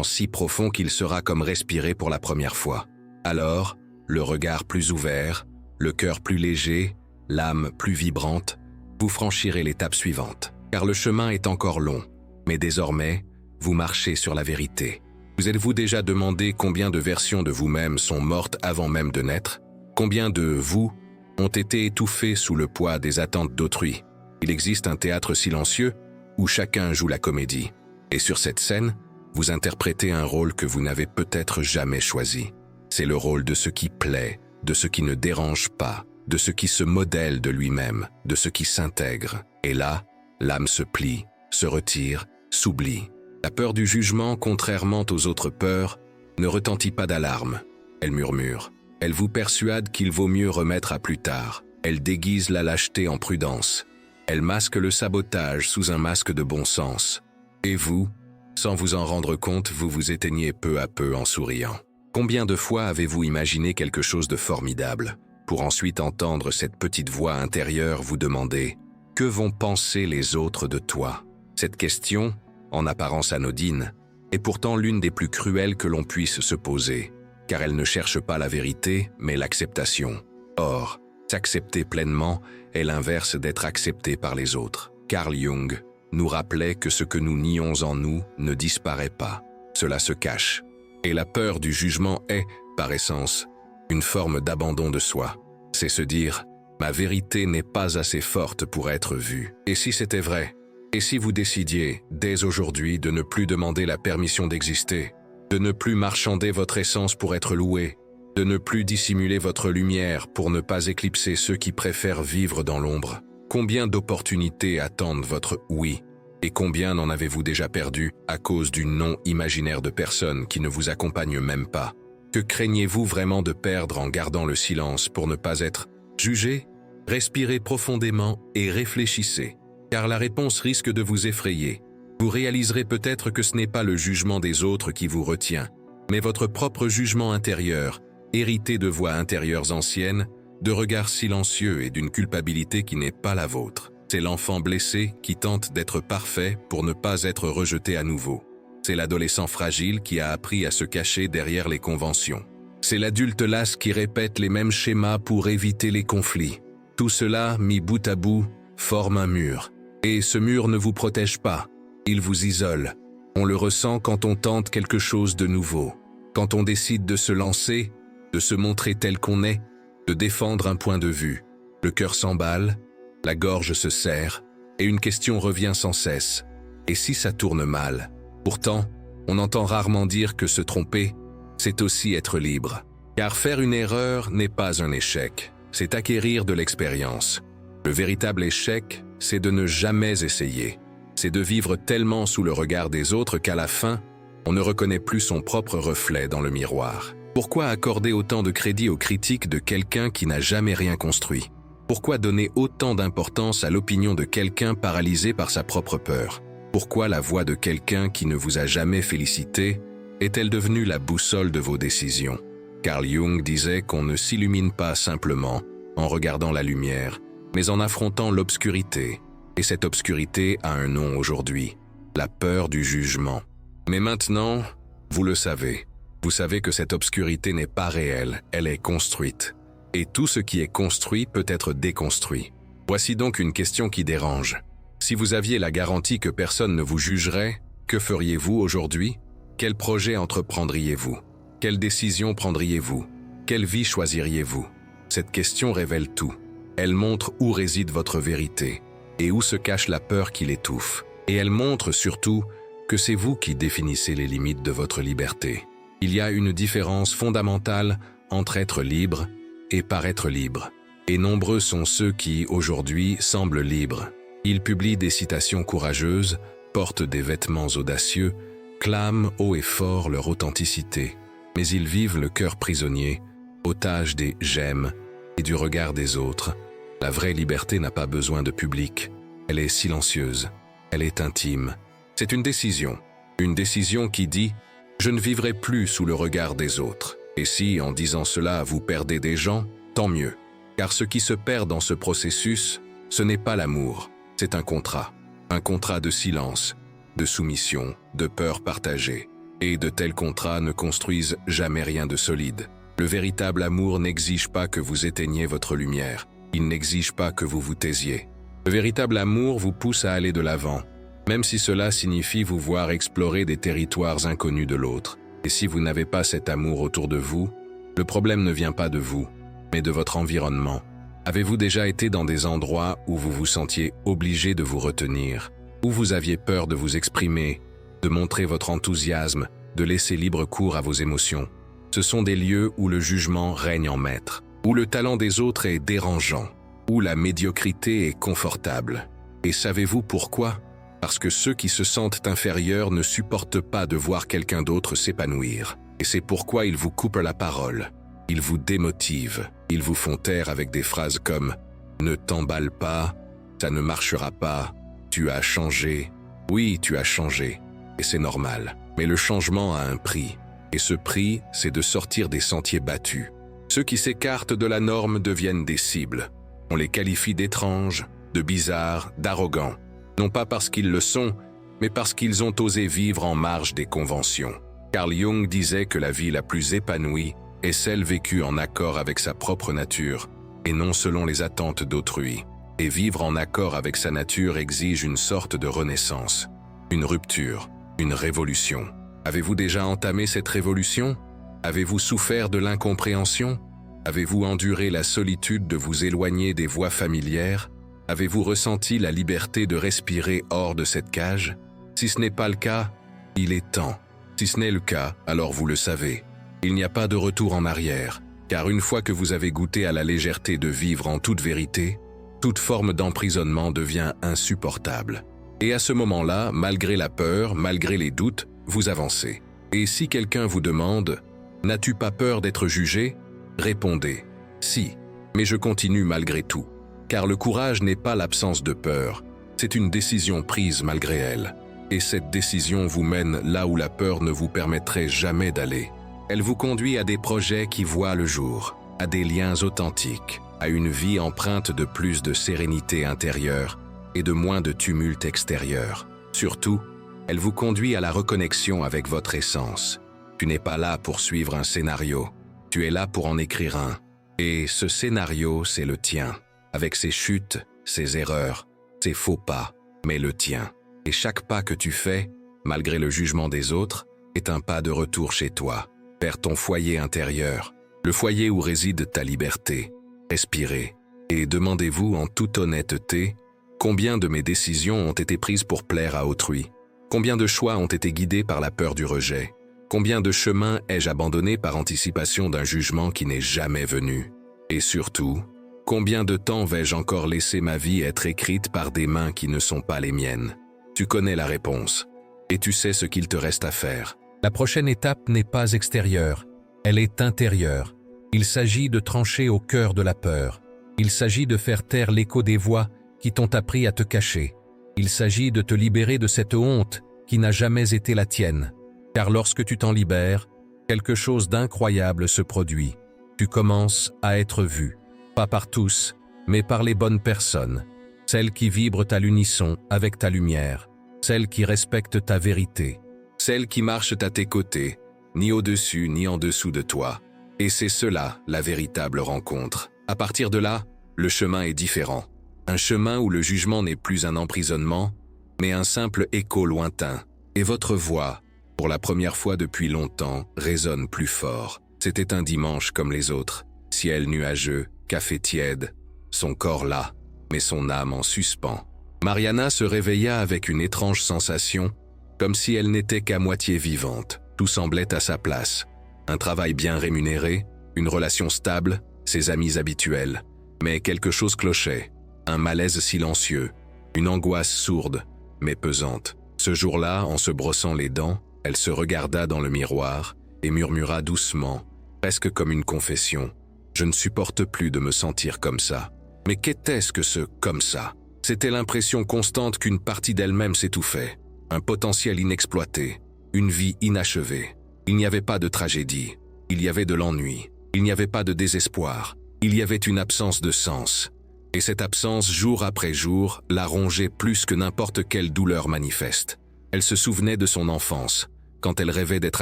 Speaker 1: si profond qu'il sera comme respirer pour la première fois. Alors, le regard plus ouvert, le cœur plus léger, l'âme plus vibrante, vous franchirez l'étape suivante. Car le chemin est encore long, mais désormais, vous marchez sur la vérité. Vous êtes-vous déjà demandé combien de versions de vous-même sont mortes avant même de naître? Combien de vous ont été étouffés sous le poids des attentes d'autrui? Il existe un théâtre silencieux où chacun joue la comédie. Et sur cette scène, vous interprétez un rôle que vous n'avez peut-être jamais choisi. C'est le rôle de ce qui plaît, de ce qui ne dérange pas, de ce qui se modèle de lui-même, de ce qui s'intègre. Et là, l'âme se plie, se retire, s'oublie. La peur du jugement, contrairement aux autres peurs, ne retentit pas d'alarme. Elle murmure. Elle vous persuade qu'il vaut mieux remettre à plus tard. Elle déguise la lâcheté en prudence. Elle masque le sabotage sous un masque de bon sens. Et vous, sans vous en rendre compte, vous vous éteignez peu à peu en souriant. Combien de fois avez-vous imaginé quelque chose de formidable, pour ensuite entendre cette petite voix intérieure vous demander « Que vont penser les autres de toi ?» Cette question, en apparence anodine, est pourtant l'une des plus cruelles que l'on puisse se poser, car elle ne cherche pas la vérité, mais l'acceptation. Or, s'accepter pleinement est l'inverse d'être accepté par les autres. Carl Jung nous rappelait que ce que nous nions en nous ne disparaît pas, cela se cache. Et la peur du jugement est, par essence, une forme d'abandon de soi. C'est se dire « ma vérité n'est pas assez forte pour être vue ». Et si c'était vrai? Et si vous décidiez, dès aujourd'hui, de ne plus demander la permission d'exister, de ne plus marchander votre essence pour être loué, de ne plus dissimuler votre lumière pour ne pas éclipser ceux qui préfèrent vivre dans l'ombre? Combien d'opportunités attendent votre « oui » et combien n'en avez-vous déjà perdu à cause du non imaginaire de personnes qui ne vous accompagnent même pas? Que craignez-vous vraiment de perdre en gardant le silence pour ne pas être jugé? Respirez profondément et réfléchissez, car la réponse risque de vous effrayer. Vous réaliserez peut-être que ce n'est pas le jugement des autres qui vous retient, mais votre propre jugement intérieur, hérité de voix intérieures anciennes, de regards silencieux et d'une culpabilité qui n'est pas la vôtre. C'est l'enfant blessé qui tente d'être parfait pour ne pas être rejeté à nouveau. C'est l'adolescent fragile qui a appris à se cacher derrière les conventions. C'est l'adulte las qui répète les mêmes schémas pour éviter les conflits. Tout cela, mis bout à bout, forme un mur. Et ce mur ne vous protège pas, il vous isole. On le ressent quand on tente quelque chose de nouveau, quand on décide de se lancer, de se montrer tel qu'on est, de défendre un point de vue. Le cœur s'emballe, la gorge se serre, et une question revient sans cesse. Et si ça tourne mal? Pourtant, on entend rarement dire que se tromper, c'est aussi être libre. Car faire une erreur n'est pas un échec, c'est acquérir de l'expérience. Le véritable échec, c'est de ne jamais essayer. C'est de vivre tellement sous le regard des autres qu'à la fin, on ne reconnaît plus son propre reflet dans le miroir. Pourquoi accorder autant de crédit aux critiques de quelqu'un qui n'a jamais rien construit? Pourquoi donner autant d'importance à l'opinion de quelqu'un paralysé par sa propre peur? Pourquoi la voix de quelqu'un qui ne vous a jamais félicité est-elle devenue la boussole de vos décisions? Carl Jung disait qu'on ne s'illumine pas simplement en regardant la lumière, mais en affrontant l'obscurité. Et cette obscurité a un nom aujourd'hui, la peur du jugement. Mais maintenant, vous le savez. Vous savez que cette obscurité n'est pas réelle, elle est construite. Et tout ce qui est construit peut être déconstruit. Voici donc une question qui dérange. Si vous aviez la garantie que personne ne vous jugerait, que feriez-vous aujourd'hui? Quel projet entreprendriez-vous? Quelle décision prendriez-vous? Quelle vie choisiriez-vous? Cette question révèle tout. Elle montre où réside votre vérité et où se cache la peur qui l'étouffe. Et elle montre surtout que c'est vous qui définissez les limites de votre liberté. Il y a une différence fondamentale entre être libre et paraître libre. Et nombreux sont ceux qui, aujourd'hui, semblent libres. Ils publient des citations courageuses, portent des vêtements audacieux, clament haut et fort leur authenticité. Mais ils vivent le cœur prisonnier, otage des « j'aime » et du regard des autres. La vraie liberté n'a pas besoin de public. Elle est silencieuse. Elle est intime. C'est une décision. Une décision qui dit « je ne vivrai plus sous le regard des autres ». Et si, en disant cela, vous perdez des gens, tant mieux. Car ce qui se perd dans ce processus, ce n'est pas l'amour, c'est un contrat. Un contrat de silence, de soumission, de peur partagée. Et de tels contrats ne construisent jamais rien de solide. Le véritable amour n'exige pas que vous éteigniez votre lumière. Il n'exige pas que vous vous taisiez. Le véritable amour vous pousse à aller de l'avant, même si cela signifie vous voir explorer des territoires inconnus de l'autre. Et si vous n'avez pas cet amour autour de vous, le problème ne vient pas de vous, mais de votre environnement. Avez-vous déjà été dans des endroits où vous vous sentiez obligé de vous retenir, où vous aviez peur de vous exprimer, de montrer votre enthousiasme, de laisser libre cours à vos émotions? Ce sont des lieux où le jugement règne en maître, où le talent des autres est dérangeant, où la médiocrité est confortable. Et savez-vous pourquoi? Parce que ceux qui se sentent inférieurs ne supportent pas de voir quelqu'un d'autre s'épanouir. Et c'est pourquoi ils vous coupent la parole. Ils vous démotivent. Ils vous font taire avec des phrases comme « Ne t'emballe pas, ça ne marchera pas, tu as changé. » Oui, tu as changé. Et c'est normal. Mais le changement a un prix. Et ce prix, c'est de sortir des sentiers battus. Ceux qui s'écartent de la norme deviennent des cibles. On les qualifie d'étranges, de bizarres, d'arrogants. Non pas parce qu'ils le sont, mais parce qu'ils ont osé vivre en marge des conventions. Carl Jung disait que la vie la plus épanouie est celle vécue en accord avec sa propre nature, et non selon les attentes d'autrui. Et vivre en accord avec sa nature exige une sorte de renaissance, une rupture, une révolution. Avez-vous déjà entamé cette révolution? Avez-vous souffert de l'incompréhension? Avez-vous enduré la solitude de vous éloigner des voies familières? Avez-vous ressenti la liberté de respirer hors de cette cage? Si ce n'est pas le cas, il est temps. Si ce n'est le cas, alors vous le savez. Il n'y a pas de retour en arrière, car une fois que vous avez goûté à la légèreté de vivre en toute vérité, toute forme d'emprisonnement devient insupportable. Et à ce moment-là, malgré la peur, malgré les doutes, vous avancez. Et si quelqu'un vous demande « N'as-tu pas peur d'être jugé ?» Répondez « Si, mais je continue malgré tout. » Car le courage n'est pas l'absence de peur, c'est une décision prise malgré elle. Et cette décision vous mène là où la peur ne vous permettrait jamais d'aller. Elle vous conduit à des projets qui voient le jour, à des liens authentiques, à une vie empreinte de plus de sérénité intérieure et de moins de tumulte extérieur. Surtout, elle vous conduit à la reconnexion avec votre essence. Tu n'es pas là pour suivre un scénario, tu es là pour en écrire un. Et ce scénario, c'est le tien, avec ses chutes, ses erreurs, ses faux pas, mais le tien. Et chaque pas que tu fais, malgré le jugement des autres, est un pas de retour chez toi, vers ton foyer intérieur, le foyer où réside ta liberté. Respirez et demandez-vous en toute honnêteté combien de mes décisions ont été prises pour plaire à autrui, combien de choix ont été guidés par la peur du rejet, combien de chemins ai-je abandonné par anticipation d'un jugement qui n'est jamais venu, et surtout, combien de temps vais-je encore laisser ma vie être écrite par des mains qui ne sont pas les miennes? Tu connais la réponse, et tu sais ce qu'il te reste à faire. La prochaine étape n'est pas extérieure, elle est intérieure. Il s'agit de trancher au cœur de la peur. Il s'agit de faire taire l'écho des voix qui t'ont appris à te cacher. Il s'agit de te libérer de cette honte qui n'a jamais été la tienne. Car lorsque tu t'en libères, quelque chose d'incroyable se produit. Tu commences à être vu, pas par tous, mais par les bonnes personnes, celles qui vibrent à l'unisson avec ta lumière, celles qui respectent ta vérité, celles qui marchent à tes côtés, ni au-dessus ni en dessous de toi. Et c'est cela, la véritable rencontre. À partir de là, le chemin est différent. Un chemin où le jugement n'est plus un emprisonnement, mais un simple écho lointain. Et votre voix, pour la première fois depuis longtemps, résonne plus fort. C'était un dimanche comme les autres. Ciel nuageux, café tiède, son corps là, mais son âme en suspens. Mariana se réveilla avec une étrange sensation, comme si elle n'était qu'à moitié vivante. Tout semblait à sa place. Un travail bien rémunéré, une relation stable, ses amis habituels. Mais quelque chose clochait, un malaise silencieux, une angoisse sourde, mais pesante. Ce jour-là, en se brossant les dents, elle se regarda dans le miroir et murmura doucement, presque comme une confession. « Je ne supporte plus de me sentir comme ça. » Mais qu'était-ce que ce « comme ça » ? C'était l'impression constante qu'une partie d'elle-même s'étouffait, un potentiel inexploité, une vie inachevée. Il n'y avait pas de tragédie, il y avait de l'ennui, il n'y avait pas de désespoir, il y avait une absence de sens. Et cette absence, jour après jour, la rongeait plus que n'importe quelle douleur manifeste. Elle se souvenait de son enfance, quand elle rêvait d'être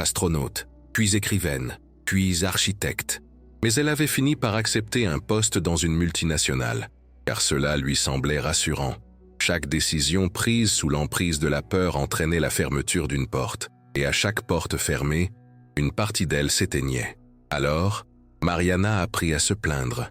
Speaker 1: astronaute, puis écrivaine, puis architecte. Mais elle avait fini par accepter un poste dans une multinationale, car cela lui semblait rassurant. Chaque décision prise sous l'emprise de la peur entraînait la fermeture d'une porte, et à chaque porte fermée, une partie d'elle s'éteignait. Alors, Mariana apprit à se plaindre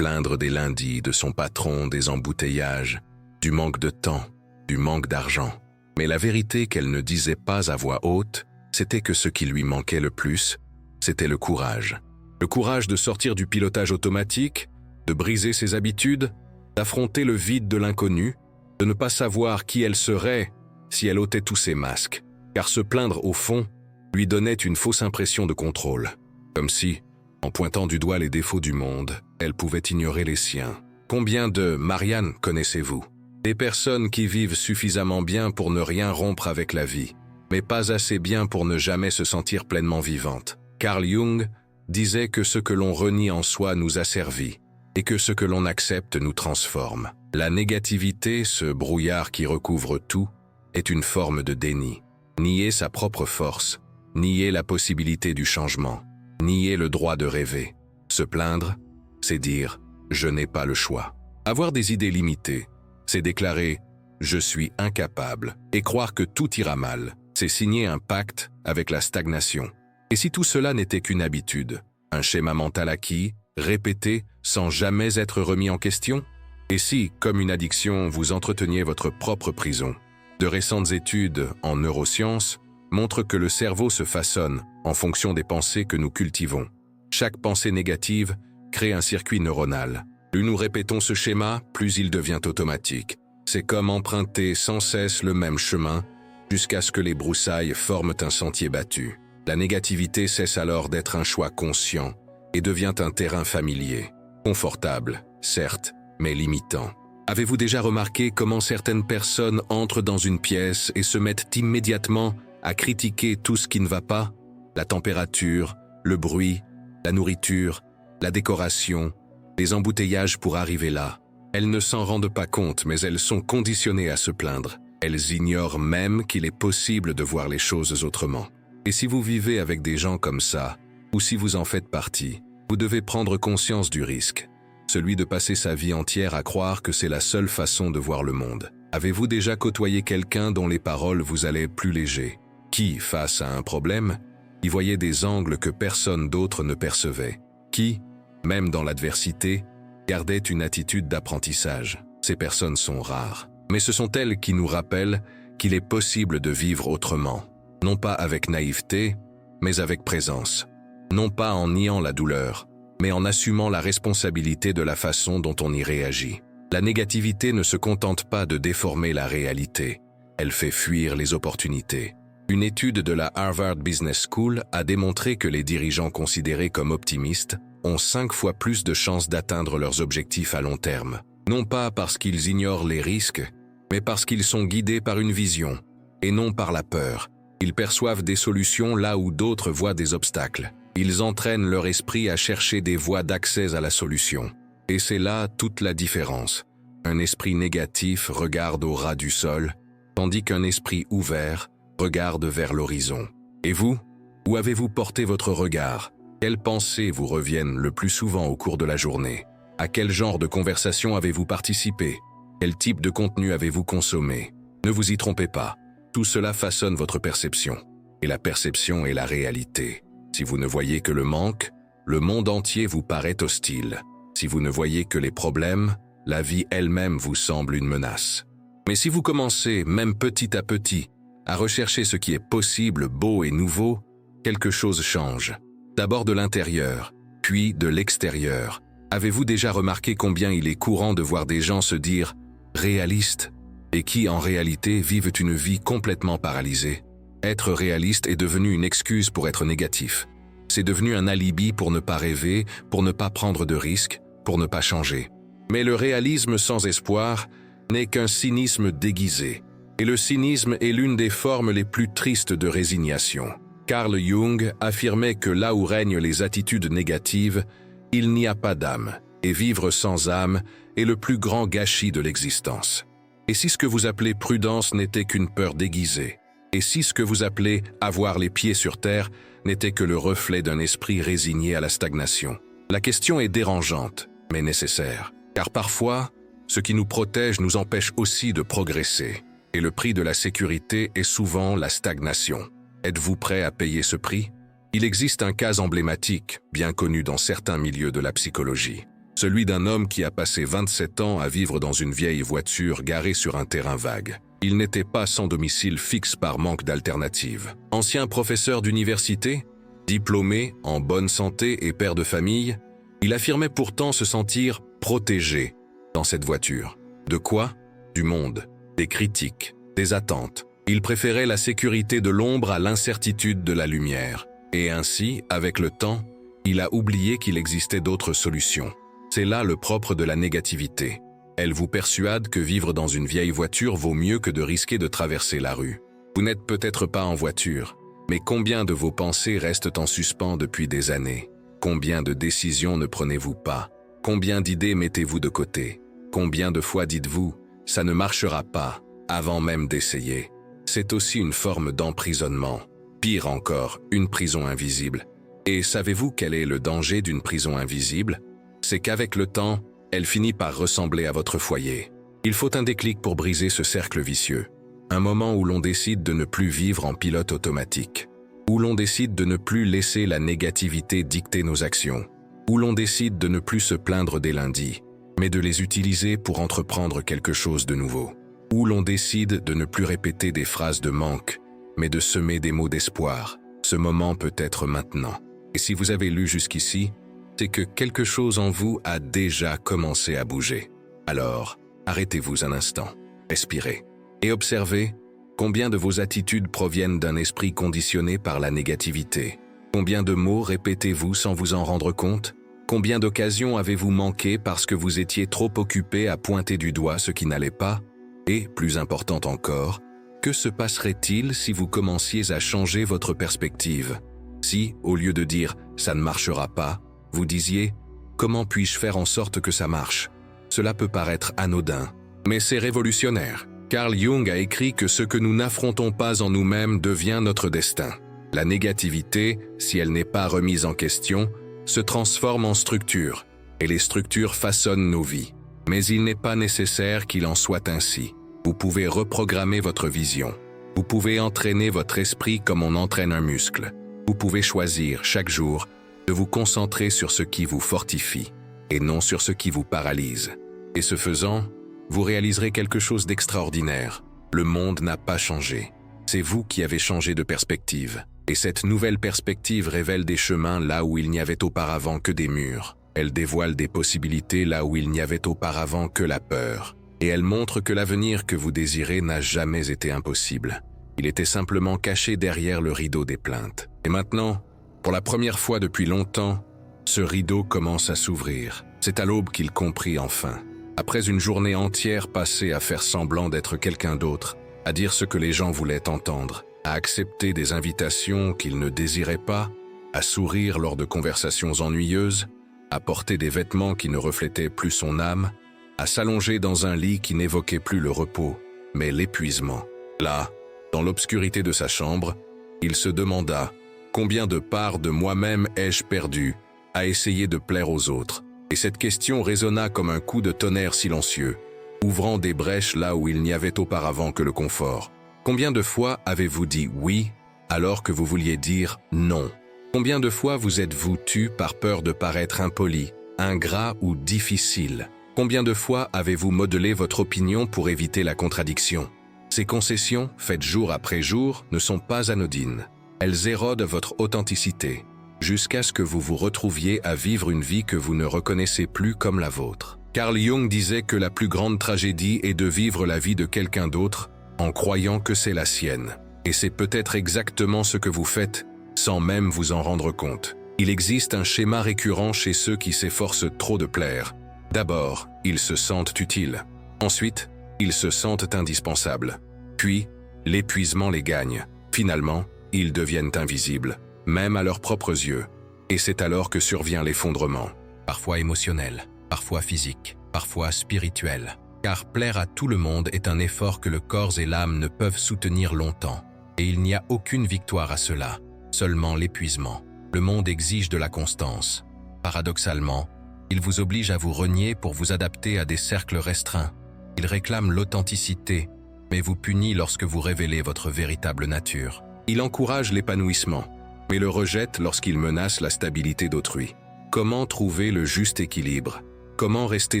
Speaker 1: des lundis, de son patron, des embouteillages, du manque de temps, du manque d'argent. Mais la vérité qu'elle ne disait pas à voix haute, c'était que ce qui lui manquait le plus, c'était le courage. Le courage de sortir du pilotage automatique, de briser ses habitudes, d'affronter le vide de l'inconnu, de ne pas savoir qui elle serait si elle ôtait tous ses masques. Car se plaindre, au fond, lui donnait une fausse impression de contrôle. Comme si, en pointant du doigt les défauts du monde, elle pouvait ignorer les siens. Combien de Marianne connaissez-vous? Des personnes qui vivent suffisamment bien pour ne rien rompre avec la vie, mais pas assez bien pour ne jamais se sentir pleinement vivante. Carl Jung disait que ce que l'on renie en soi nous asservit et que ce que l'on accepte nous transforme. La négativité, ce brouillard qui recouvre tout, est une forme de déni. Nier sa propre force, nier la possibilité du changement, nier le droit de rêver. Se plaindre, c'est dire « je n'ai pas le choix ». Avoir des idées limitées, c'est déclarer « je suis incapable » et croire que tout ira mal, c'est signer un pacte avec la stagnation. Et si tout cela n'était qu'une habitude, un schéma mental acquis, répété, sans jamais être remis en question? Et si, comme une addiction, vous entreteniez votre propre prison? De récentes études en neurosciences montrent que le cerveau se façonne en fonction des pensées que nous cultivons. Chaque pensée négative crée un circuit neuronal. Plus nous répétons ce schéma, plus il devient automatique. C'est comme emprunter sans cesse le même chemin jusqu'à ce que les broussailles forment un sentier battu. La négativité cesse alors d'être un choix conscient et devient un terrain familier. Confortable, certes, mais limitant. Avez-vous déjà remarqué comment certaines personnes entrent dans une pièce et se mettent immédiatement à critiquer tout ce qui ne va pas? La température, le bruit, la nourriture, la décoration, les embouteillages pour arriver là. Elles ne s'en rendent pas compte, mais elles sont conditionnées à se plaindre. Elles ignorent même qu'il est possible de voir les choses autrement. Et si vous vivez avec des gens comme ça, ou si vous en faites partie, vous devez prendre conscience du risque. Celui de passer sa vie entière à croire que c'est la seule façon de voir le monde. Avez-vous déjà côtoyé quelqu'un dont les paroles vous allaient plus légers, qui, face à un problème, y voyait des angles que personne d'autre ne percevait, qui, même dans l'adversité, gardait une attitude d'apprentissage? Ces personnes sont rares, mais ce sont elles qui nous rappellent qu'il est possible de vivre autrement, non pas avec naïveté, mais avec présence, non pas en niant la douleur, mais en assumant la responsabilité de la façon dont on y réagit. La négativité ne se contente pas de déformer la réalité, elle fait fuir les opportunités. Une étude de la Harvard Business School a démontré que les dirigeants considérés comme optimistes ont 5 fois plus de chances d'atteindre leurs objectifs à long terme. Non pas parce qu'ils ignorent les risques, mais parce qu'ils sont guidés par une vision, et non par la peur. Ils perçoivent des solutions là où d'autres voient des obstacles. Ils entraînent leur esprit à chercher des voies d'accès à la solution. Et c'est là toute la différence. Un esprit négatif regarde au ras du sol, tandis qu'un esprit ouvert regarde vers l'horizon. Et vous? Où avez-vous porté votre regard? Quelles pensées vous reviennent le plus souvent au cours de la journée? À quel genre de conversation avez-vous participé? Quel type de contenu avez-vous consommé? Ne vous y trompez pas, tout cela façonne votre perception. Et la perception est la réalité. Si vous ne voyez que le manque, le monde entier vous paraît hostile. Si vous ne voyez que les problèmes, la vie elle-même vous semble une menace. Mais si vous commencez, même petit à petit, à rechercher ce qui est possible, beau et nouveau, quelque chose change. D'abord de l'intérieur, puis de l'extérieur. Avez-vous déjà remarqué combien il est courant de voir des gens se dire « réalistes » et qui, en réalité, vivent une vie complètement paralysée? Être réaliste est devenu une excuse pour être négatif. C'est devenu un alibi pour ne pas rêver, pour ne pas prendre de risques, pour ne pas changer. Mais le réalisme sans espoir n'est qu'un cynisme déguisé. Et le cynisme est l'une des formes les plus tristes de résignation. Carl Jung affirmait que là où règnent les attitudes négatives, il n'y a pas d'âme, et vivre sans âme est le plus grand gâchis de l'existence. Et si ce que vous appelez prudence n'était qu'une peur déguisée? Et si ce que vous appelez avoir les pieds sur terre n'était que le reflet d'un esprit résigné à la stagnation? La question est dérangeante, mais nécessaire. Car parfois, ce qui nous protège nous empêche aussi de progresser. Et le prix de la sécurité est souvent la stagnation. Êtes-vous prêt à payer ce prix? Il existe un cas emblématique, bien connu dans certains milieux de la psychologie. Celui d'un homme qui a passé 27 ans à vivre dans une vieille voiture garée sur un terrain vague. Il n'était pas sans domicile fixe par manque d'alternative. Ancien professeur d'université, diplômé, en bonne santé et père de famille, il affirmait pourtant se sentir protégé dans cette voiture. De quoi? Du monde, des critiques, des attentes. Il préférait la sécurité de l'ombre à l'incertitude de la lumière. Et ainsi, avec le temps, il a oublié qu'il existait d'autres solutions. C'est là le propre de la négativité. Elle vous persuade que vivre dans une vieille voiture vaut mieux que de risquer de traverser la rue. Vous n'êtes peut-être pas en voiture, mais combien de vos pensées restent en suspens depuis des années? Combien de décisions ne prenez-vous pas? Combien d'idées mettez-vous de côté? Combien de fois dites-vous « ça ne marchera pas » avant même d'essayer? C'est aussi une forme d'emprisonnement. Pire encore, une prison invisible. Et savez-vous quel est le danger d'une prison invisible? C'est qu'avec le temps, elle finit par ressembler à votre foyer. Il faut un déclic pour briser ce cercle vicieux. Un moment où l'on décide de ne plus vivre en pilote automatique. Où l'on décide de ne plus laisser la négativité dicter nos actions. Où l'on décide de ne plus se plaindre des lundis, mais de les utiliser pour entreprendre quelque chose de nouveau. Où l'on décide de ne plus répéter des phrases de manque, mais de semer des mots d'espoir. Ce moment peut être maintenant. Et si vous avez lu jusqu'ici, c'est que quelque chose en vous a déjà commencé à bouger. Alors, arrêtez-vous un instant, respirez, et observez combien de vos attitudes proviennent d'un esprit conditionné par la négativité. Combien de mots répétez-vous sans vous en rendre compte? Combien d'occasions avez-vous manqué parce que vous étiez trop occupé à pointer du doigt ce qui n'allait pas? Et, plus important encore, que se passerait-il si vous commenciez à changer votre perspective? Si, au lieu de dire « ça ne marchera pas », vous disiez « comment puis-je faire en sorte que ça marche ?» Cela peut paraître anodin, mais c'est révolutionnaire. Carl Jung a écrit que ce que nous n'affrontons pas en nous-mêmes devient notre destin. La négativité, si elle n'est pas remise en question, se transforme en structure, et les structures façonnent nos vies. Mais il n'est pas nécessaire qu'il en soit ainsi. Vous pouvez reprogrammer votre vision. Vous pouvez entraîner votre esprit comme on entraîne un muscle. Vous pouvez choisir, chaque jour, de vous concentrer sur ce qui vous fortifie, et non sur ce qui vous paralyse. Et ce faisant, vous réaliserez quelque chose d'extraordinaire. Le monde n'a pas changé. C'est vous qui avez changé de perspective. Et cette nouvelle perspective révèle des chemins là où il n'y avait auparavant que des murs. Elle dévoile des possibilités là où il n'y avait auparavant que la peur. Et elle montre que l'avenir que vous désirez n'a jamais été impossible. Il était simplement caché derrière le rideau des plaintes. Et maintenant, pour la première fois depuis longtemps, ce rideau commence à s'ouvrir. C'est à l'aube qu'il comprit enfin. Après une journée entière passée à faire semblant d'être quelqu'un d'autre, à dire ce que les gens voulaient entendre, à accepter des invitations qu'il ne désirait pas, à sourire lors de conversations ennuyeuses, à porter des vêtements qui ne reflétaient plus son âme, à s'allonger dans un lit qui n'évoquait plus le repos, mais l'épuisement. Là, dans l'obscurité de sa chambre, il se demanda « Combien de parts de moi-même ai-je perdu à essayer de plaire aux autres ?» Et cette question résonna comme un coup de tonnerre silencieux, ouvrant des brèches là où il n'y avait auparavant que le confort. Combien de fois avez-vous dit « oui » alors que vous vouliez dire « non » ? Combien de fois vous êtes-vous tu par peur de paraître impoli, ingrat ou difficile ? Combien de fois avez-vous modelé votre opinion pour éviter la contradiction ? Ces concessions, faites jour après jour, ne sont pas anodines. Elles érodent votre authenticité, jusqu'à ce que vous vous retrouviez à vivre une vie que vous ne reconnaissez plus comme la vôtre. Carl Jung disait que la plus grande tragédie est de vivre la vie de quelqu'un d'autre en croyant que c'est la sienne. Et c'est peut-être exactement ce que vous faites, sans même vous en rendre compte. Il existe un schéma récurrent chez ceux qui s'efforcent trop de plaire. D'abord, ils se sentent utiles. Ensuite, ils se sentent indispensables. Puis, l'épuisement les gagne. Finalement, ils deviennent invisibles, même à leurs propres yeux. Et c'est alors que survient l'effondrement. Parfois émotionnel, parfois physique, parfois spirituel. Car plaire à tout le monde est un effort que le corps et l'âme ne peuvent soutenir longtemps. Et il n'y a aucune victoire à cela, seulement l'épuisement. Le monde exige de la constance. Paradoxalement, il vous oblige à vous renier pour vous adapter à des cercles restreints. Il réclame l'authenticité, mais vous punit lorsque vous révélez votre véritable nature. Il encourage l'épanouissement, mais le rejette lorsqu'il menace la stabilité d'autrui. Comment trouver le juste équilibre ? Comment rester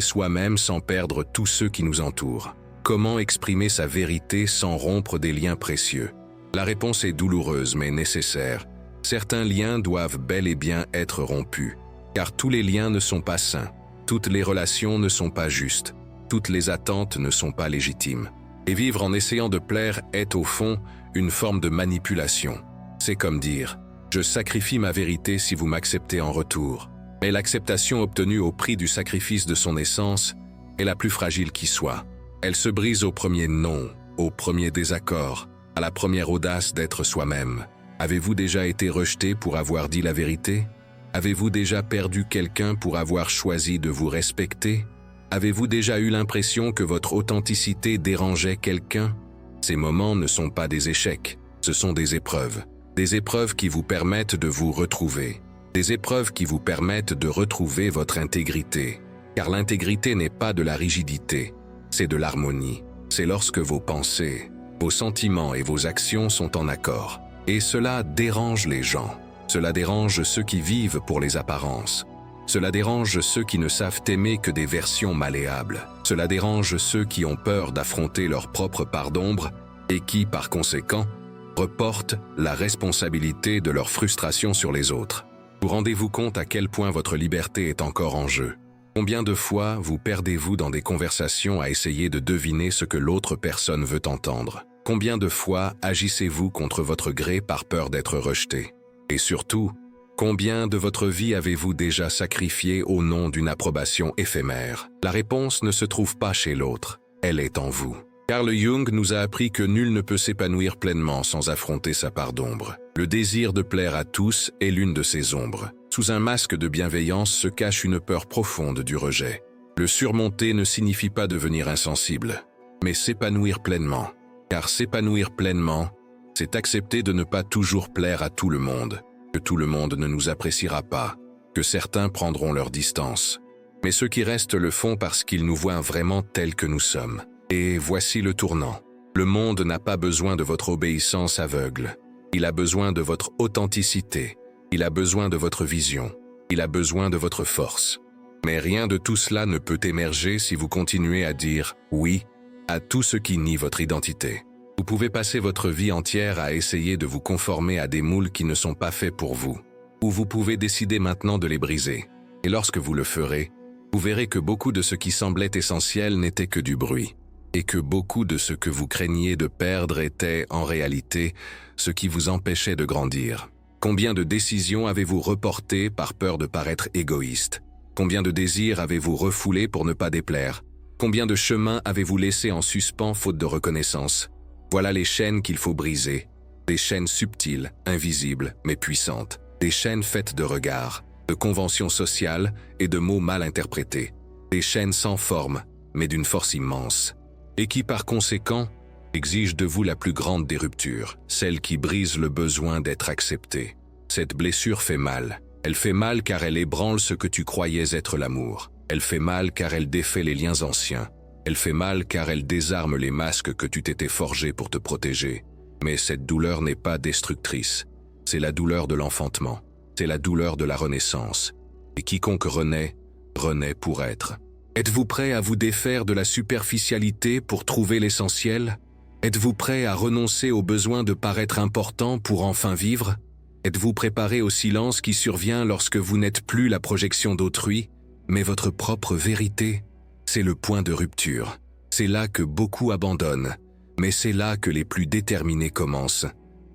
Speaker 1: soi-même sans perdre tous ceux qui nous entourent ? Comment exprimer sa vérité sans rompre des liens précieux ? La réponse est douloureuse mais nécessaire. Certains liens doivent bel et bien être rompus, car tous les liens ne sont pas sains, toutes les relations ne sont pas justes, toutes les attentes ne sont pas légitimes. Et vivre en essayant de plaire est au fond une forme de manipulation. C'est comme dire « je sacrifie ma vérité si vous m'acceptez en retour ». Mais l'acceptation obtenue au prix du sacrifice de son essence est la plus fragile qui soit. Elle se brise au premier non, au premier désaccord, à la première audace d'être soi-même? Avez-vous déjà été rejeté pour avoir dit la vérité? Avez-vous déjà perdu quelqu'un pour avoir choisi de vous respecter? Avez-vous déjà eu l'impression que votre authenticité dérangeait quelqu'un? Ces moments ne sont pas des échecs, ce sont des épreuves. Des épreuves qui vous permettent de vous retrouver. Des épreuves qui vous permettent de retrouver votre intégrité. Car l'intégrité n'est pas de la rigidité, c'est de l'harmonie. C'est lorsque vos pensées, vos sentiments et vos actions sont en accord. Et cela dérange les gens. Cela dérange ceux qui vivent pour les apparences. Cela dérange ceux qui ne savent aimer que des versions malléables. Cela dérange ceux qui ont peur d'affronter leur propre part d'ombre et qui, par conséquent, reportent la responsabilité de leur frustration sur les autres. Vous rendez-vous compte à quel point votre liberté est encore en jeu? Combien de fois vous perdez-vous dans des conversations à essayer de deviner ce que l'autre personne veut entendre? Combien de fois agissez-vous contre votre gré par peur d'être rejeté? Et surtout, combien de votre vie avez-vous déjà sacrifié au nom d'une approbation éphémère? La réponse ne se trouve pas chez l'autre, elle est en vous. Carl Jung nous a appris que nul ne peut s'épanouir pleinement sans affronter sa part d'ombre. Le désir de plaire à tous est l'une de ces ombres. Sous un masque de bienveillance se cache une peur profonde du rejet. Le surmonter ne signifie pas devenir insensible, mais s'épanouir pleinement. Car s'épanouir pleinement, c'est accepter de ne pas toujours plaire à tout le monde, que tout le monde ne nous appréciera pas, que certains prendront leur distance. Mais ceux qui restent le font parce qu'ils nous voient vraiment tels que nous sommes. Et voici le tournant. Le monde n'a pas besoin de votre obéissance aveugle. Il a besoin de votre authenticité. Il a besoin de votre vision. Il a besoin de votre force. Mais rien de tout cela ne peut émerger si vous continuez à dire « oui » à tout ce qui nie votre identité. Vous pouvez passer votre vie entière à essayer de vous conformer à des moules qui ne sont pas faits pour vous. Ou vous pouvez décider maintenant de les briser. Et lorsque vous le ferez, vous verrez que beaucoup de ce qui semblait essentiel n'était que du bruit. Et que beaucoup de ce que vous craigniez de perdre était, en réalité, ce qui vous empêchait de grandir. Combien de décisions avez-vous reportées par peur de paraître égoïste? Combien de désirs avez-vous refoulés pour ne pas déplaire? Combien de chemins avez-vous laissés en suspens faute de reconnaissance? Voilà les chaînes qu'il faut briser. Des chaînes subtiles, invisibles, mais puissantes. Des chaînes faites de regards, de conventions sociales et de mots mal interprétés. Des chaînes sans forme, mais d'une force immense. Et qui, par conséquent, exigent de vous la plus grande des ruptures, celle qui brise le besoin d'être accepté. Cette blessure fait mal. Elle fait mal car elle ébranle ce que tu croyais être l'amour. Elle fait mal car elle défait les liens anciens. Elle fait mal car elle désarme les masques que tu t'étais forgés pour te protéger. Mais cette douleur n'est pas destructrice. C'est la douleur de l'enfantement. C'est la douleur de la renaissance. Et quiconque renaît, renaît pour être. Êtes-vous prêt à vous défaire de la superficialité pour trouver l'essentiel? Êtes-vous prêt à renoncer au besoin de paraître important pour enfin vivre? Êtes-vous préparé au silence qui survient lorsque vous n'êtes plus la projection d'autrui, mais votre propre vérité? C'est le point de rupture. C'est là que beaucoup abandonnent, mais c'est là que les plus déterminés commencent.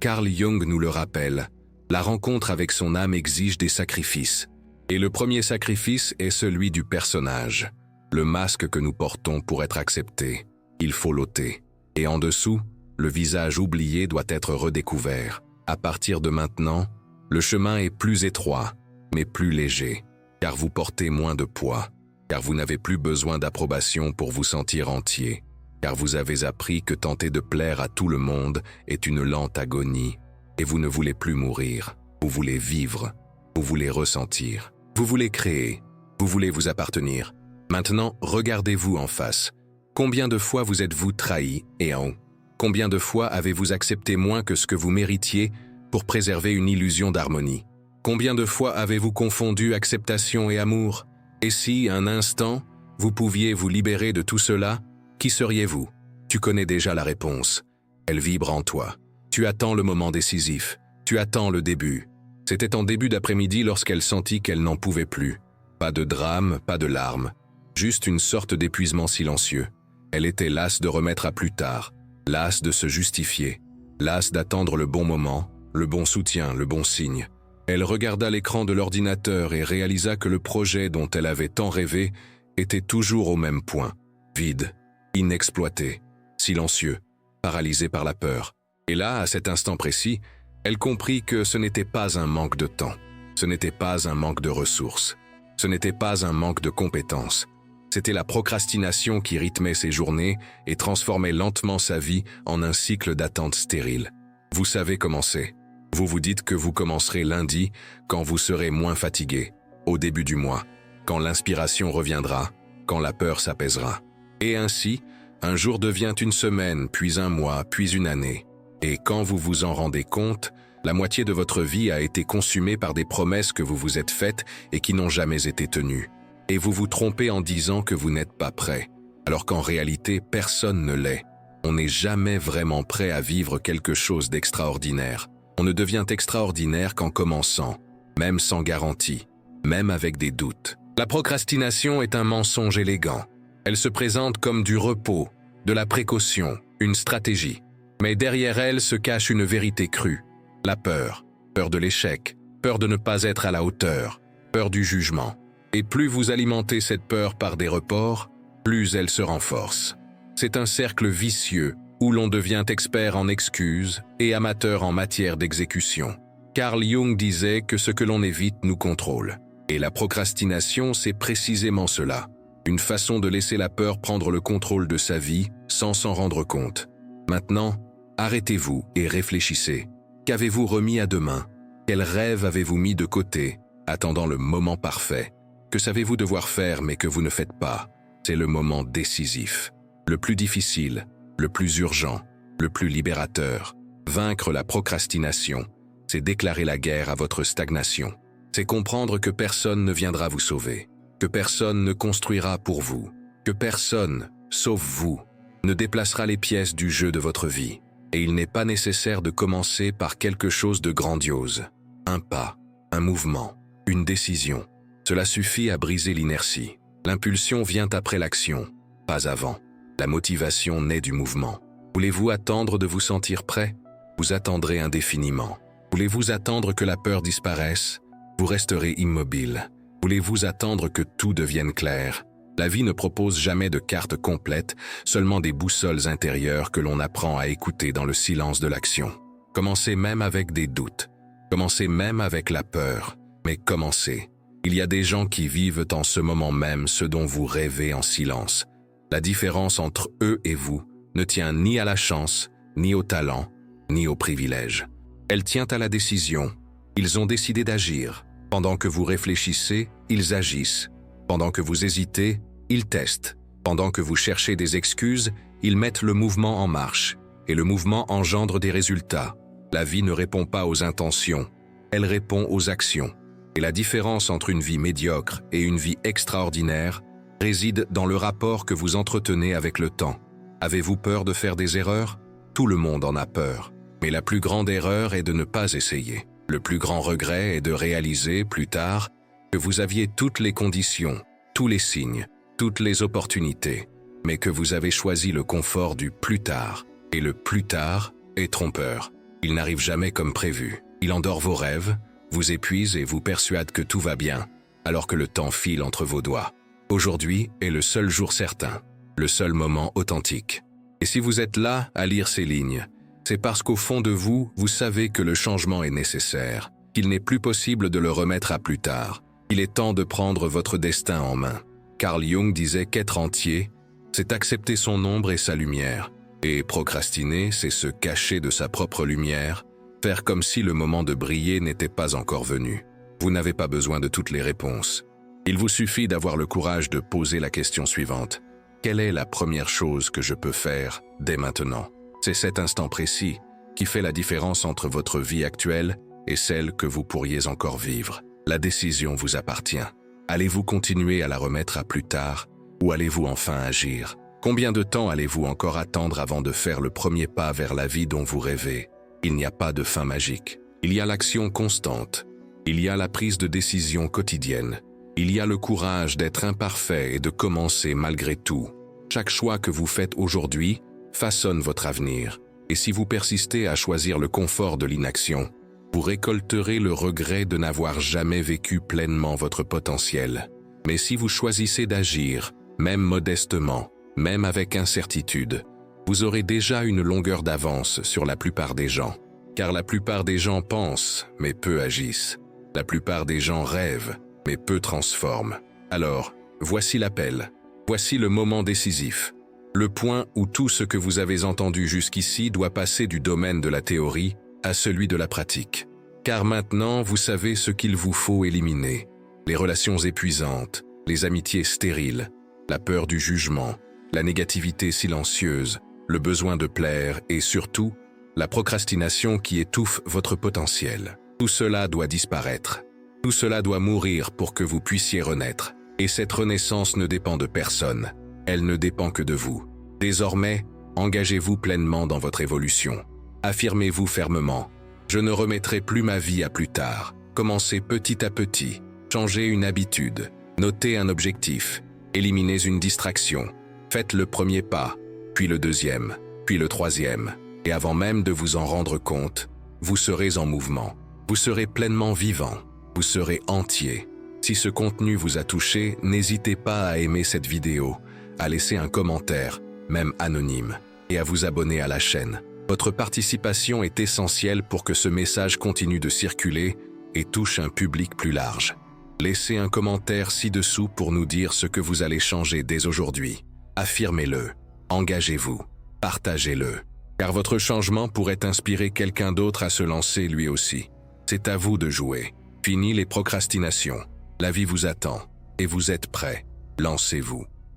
Speaker 1: Carl Jung nous le rappelle, la rencontre avec son âme exige des sacrifices. Et le premier sacrifice est celui du personnage. Le masque que nous portons pour être accepté, il faut l'ôter. Et en dessous, le visage oublié doit être redécouvert. À partir de maintenant, le chemin est plus étroit, mais plus léger, car vous portez moins de poids, car vous n'avez plus besoin d'approbation pour vous sentir entier, car vous avez appris que tenter de plaire à tout le monde est une lente agonie, et vous ne voulez plus mourir, vous voulez vivre, vous voulez ressentir, vous voulez créer, vous voulez vous appartenir. Maintenant, regardez-vous en face. Combien de fois vous êtes-vous trahi et en haut? Combien de fois avez-vous accepté moins que ce que vous méritiez pour préserver une illusion d'harmonie? Combien de fois avez-vous confondu acceptation et amour? Et si, un instant, vous pouviez vous libérer de tout cela, qui seriez-vous? Tu connais déjà la réponse. Elle vibre en toi. Tu attends le moment décisif. Tu attends le début. C'était en début d'après-midi lorsqu'elle sentit qu'elle n'en pouvait plus. Pas de drame, pas de larmes. Juste une sorte d'épuisement silencieux. Elle était lasse de remettre à plus tard, lasse de se justifier, lasse d'attendre le bon moment, le bon soutien, le bon signe. Elle regarda l'écran de l'ordinateur et réalisa que le projet dont elle avait tant rêvé était toujours au même point, vide, inexploité, silencieux, paralysé par la peur. Et là, à cet instant précis, elle comprit que ce n'était pas un manque de temps, ce n'était pas un manque de ressources, ce n'était pas un manque de compétences. C'était la procrastination qui rythmait ses journées et transformait lentement sa vie en un cycle d'attente stérile. Vous savez comment c'est. Vous vous dites que vous commencerez lundi quand vous serez moins fatigué, au début du mois, quand l'inspiration reviendra, quand la peur s'apaisera. Et ainsi, un jour devient une semaine, puis un mois, puis une année. Et quand vous vous en rendez compte, la moitié de votre vie a été consumée par des promesses que vous vous êtes faites et qui n'ont jamais été tenues. Et vous vous trompez en disant que vous n'êtes pas prêt, alors qu'en réalité, personne ne l'est. On n'est jamais vraiment prêt à vivre quelque chose d'extraordinaire. On ne devient extraordinaire qu'en commençant, même sans garantie, même avec des doutes. La procrastination est un mensonge élégant. Elle se présente comme du repos, de la précaution, une stratégie. Mais derrière elle se cache une vérité crue. La peur, peur de l'échec, peur de ne pas être à la hauteur, peur du jugement. Et plus vous alimentez cette peur par des reports, plus elle se renforce. C'est un cercle vicieux où l'on devient expert en excuses et amateur en matière d'exécution. Carl Jung disait que ce que l'on évite nous contrôle. Et la procrastination, c'est précisément cela. Une façon de laisser la peur prendre le contrôle de sa vie sans s'en rendre compte. Maintenant, arrêtez-vous et réfléchissez. Qu'avez-vous remis à demain? Quel rêve avez-vous mis de côté, attendant le moment parfait? Que savez-vous devoir faire mais que vous ne faites pas? C'est le moment décisif, le plus difficile, le plus urgent, le plus libérateur. Vaincre la procrastination, c'est déclarer la guerre à votre stagnation. C'est comprendre que personne ne viendra vous sauver, que personne ne construira pour vous, que personne, sauf vous, ne déplacera les pièces du jeu de votre vie. Et il n'est pas nécessaire de commencer par quelque chose de grandiose. Un pas, un mouvement, une décision. Cela suffit à briser l'inertie. L'impulsion vient après l'action, pas avant. La motivation naît du mouvement. Voulez-vous attendre de vous sentir prêt? Vous attendrez indéfiniment. Voulez-vous attendre que la peur disparaisse? Vous resterez immobile. Voulez-vous attendre que tout devienne clair? La vie ne propose jamais de cartes complètes, seulement des boussoles intérieures que l'on apprend à écouter dans le silence de l'action. Commencez même avec des doutes. Commencez même avec la peur. Mais commencez. Il y a des gens qui vivent en ce moment même ce dont vous rêvez en silence. La différence entre eux et vous ne tient ni à la chance, ni au talent, ni au privilège. Elle tient à la décision. Ils ont décidé d'agir. Pendant que vous réfléchissez, ils agissent. Pendant que vous hésitez, ils testent. Pendant que vous cherchez des excuses, ils mettent le mouvement en marche. Et le mouvement engendre des résultats. La vie ne répond pas aux intentions, elle répond aux actions. Et la différence entre une vie médiocre et une vie extraordinaire réside dans le rapport que vous entretenez avec le temps. Avez-vous peur de faire des erreurs? Tout le monde en a peur. Mais la plus grande erreur est de ne pas essayer. Le plus grand regret est de réaliser, plus tard, que vous aviez toutes les conditions, tous les signes, toutes les opportunités, mais que vous avez choisi le confort du plus tard. Et le plus tard est trompeur. Il n'arrive jamais comme prévu. Il endort vos rêves, vous épuise et vous persuade que tout va bien, alors que le temps file entre vos doigts. Aujourd'hui est le seul jour certain, le seul moment authentique. Et si vous êtes là à lire ces lignes, c'est parce qu'au fond de vous, vous savez que le changement est nécessaire, qu'il n'est plus possible de le remettre à plus tard. Il est temps de prendre votre destin en main. Carl Jung disait qu'être entier, c'est accepter son ombre et sa lumière. Et procrastiner, c'est se cacher de sa propre lumière, faire comme si le moment de briller n'était pas encore venu. Vous n'avez pas besoin de toutes les réponses. Il vous suffit d'avoir le courage de poser la question suivante. Quelle est la première chose que je peux faire dès maintenant? C'est cet instant précis qui fait la différence entre votre vie actuelle et celle que vous pourriez encore vivre. La décision vous appartient. Allez-vous continuer à la remettre à plus tard ou allez-vous enfin agir? Combien de temps allez-vous encore attendre avant de faire le premier pas vers la vie dont vous rêvez? Il n'y a pas de fin magique. Il y a l'action constante. Il y a la prise de décision quotidienne. Il y a le courage d'être imparfait et de commencer malgré tout. Chaque choix que vous faites aujourd'hui façonne votre avenir. Et si vous persistez à choisir le confort de l'inaction, vous récolterez le regret de n'avoir jamais vécu pleinement votre potentiel. Mais si vous choisissez d'agir, même modestement, même avec incertitude, Vous aurez déjà une longueur d'avance sur la plupart des gens. Car la plupart des gens pensent, mais peu agissent. La plupart des gens rêvent, mais peu transforment. Alors, voici l'appel. Voici le moment décisif. Le point où tout ce que vous avez entendu jusqu'ici doit passer du domaine de la théorie à celui de la pratique. Car maintenant, vous savez ce qu'il vous faut éliminer. Les relations épuisantes, les amitiés stériles, la peur du jugement, la négativité silencieuse, le besoin de plaire et surtout, la procrastination qui étouffe votre potentiel. Tout cela doit disparaître. Tout cela doit mourir pour que vous puissiez renaître. Et cette renaissance ne dépend de personne. Elle ne dépend que de vous. Désormais, engagez-vous pleinement dans votre évolution. Affirmez-vous fermement. Je ne remettrai plus ma vie à plus tard. Commencez petit à petit. Changez une habitude. Notez un objectif. Éliminez une distraction. Faites le premier pas, puis le deuxième, puis le troisième. Et avant même de vous en rendre compte, vous serez en mouvement. Vous serez pleinement vivant. Vous serez entier. Si ce contenu vous a touché, n'hésitez pas à aimer cette vidéo, à laisser un commentaire, même anonyme, et à vous abonner à la chaîne. Votre participation est essentielle pour que ce message continue de circuler et touche un public plus large. Laissez un commentaire ci-dessous pour nous dire ce que vous allez changer dès aujourd'hui. Affirmez-le, engagez-vous, partagez-le, car votre changement pourrait inspirer quelqu'un d'autre à se lancer lui aussi. C'est à vous de jouer. Fini les procrastinations. La vie vous attend, et vous êtes prêts. Lancez-vous.